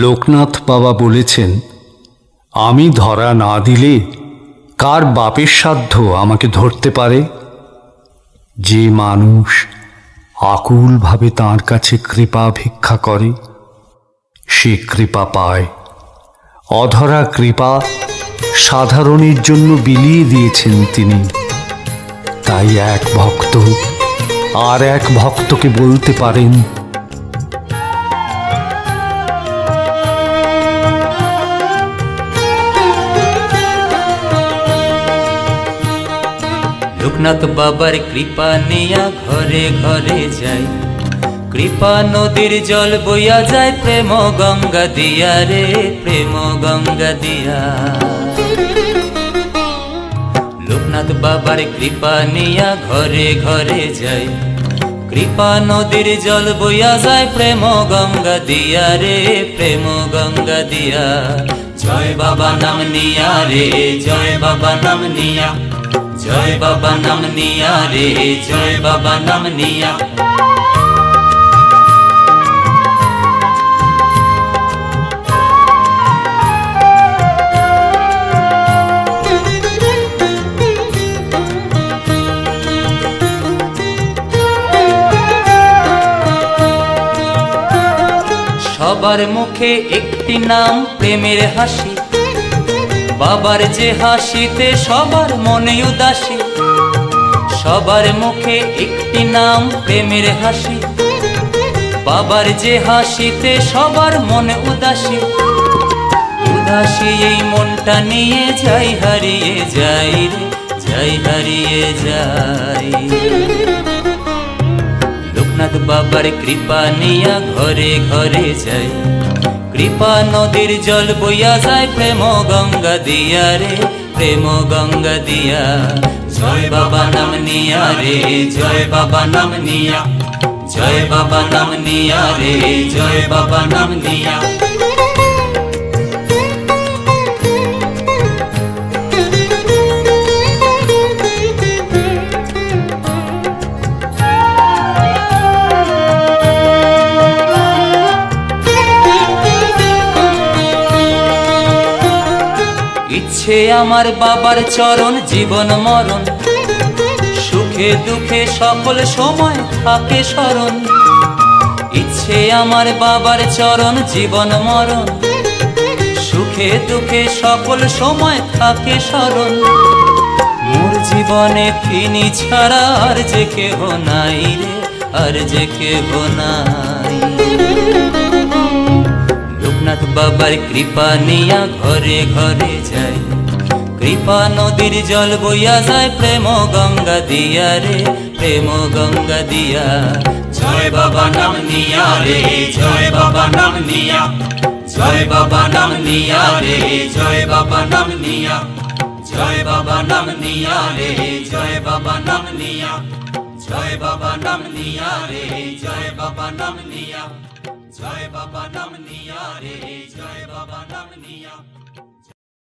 লোকনাথ বাবা বলেছেন, আমি ধরা না দিলে কার বাপের সাধ্য আমাকে ধরতে পারে? যে মানুষ আকুলভাবে তাঁর কাছে কৃপা ভিক্ষা করে সে কৃপা পায়। অধরা কৃপা সাধারণের জন্য বিলিয়ে দিয়েছেন তিনি। তাই এক ভক্ত আর এক ভক্তকে বলতে পারেন, লোকনাথ বাবার কৃপা নিয়া ঘরে ঘরে যাই, কৃপা নদীর জল বইয়া যায় প্রেম গঙ্গা দিয়া রে, প্রেম গঙ্গা দিয়া। লোকনাথ বাবার কৃপা নিয়া ঘরে ঘরে যাই, কৃপা নদীর জল বইয়া যায় প্রেম গঙ্গা দিয়া রে, প্রেম গঙ্গা দিয়া। জয় বাবা নাম নিয়া রে, জয় বাবা নাম নিয়া, জয় বাবা নাম নিয়া রে, জয় বাবা নাম নিয়া। সবার মুখে একটি নাম প্রেমের হাসি, বাবার যে হাসিতে সবার মনে উদাসী। সবার মুখে একটি নাম প্রেমের হাসি, বাবার যে হাসিতে সবার মনে উদাসী। উদাসী এই মনটা নিয়ে যাই হারিয়ে যাই রে, যাই হারিয়ে যাই। লোকনাথ বাবার কৃপা নিয়া ঘরে ঘরে যাই, কৃপা নদীর জল বইয়া যায় প্রেম গঙ্গা দিয়া রে, প্রেম গঙ্গা দিয়া। জয় বাবা নাম নিয়া রে, জয় বাবা নাম নিয়া, জয় বাবা নাম নিয়া রে, জয় বাবা নাম নিয়া। ইচ্ছে আমার বাবার চরণ জীবন মরণ, সুখে দুঃখে সকল সময় থাকে স্মরণ। ইচ্ছে আমার বাবার চরণ জীবন মরণ, সুখে দুঃখে সকল সময় থাকে স্মরণ। মোর জীবনে তিনি ছাড়া আর যে কেহ নাই রে, আর যে কেহ নাই। লোকনাথ বাবার কৃপা নিয়া ঘরে ঘরে যাই, কৃপা নদীর জল বইয়া যায় প্রেম গঙ্গা দিয়া রে, প্রেম গঙ্গা দিয়া। জয় বাবা নাম নিয়া রে, জয় বাবা নাম নিয়া, জয় বাবা নাম নিয়া রে, জয় বাবা নাম নিয়া, জয় বাবা নাম নিয়া রে, জয় বাবা নাম নিয়া, জয় বাবা নাম নিয়া রে, জয় বাবা নাম নিয়া, জয় বাবা নাম নিয়া রে, জয় বাবা নাম নিয়া।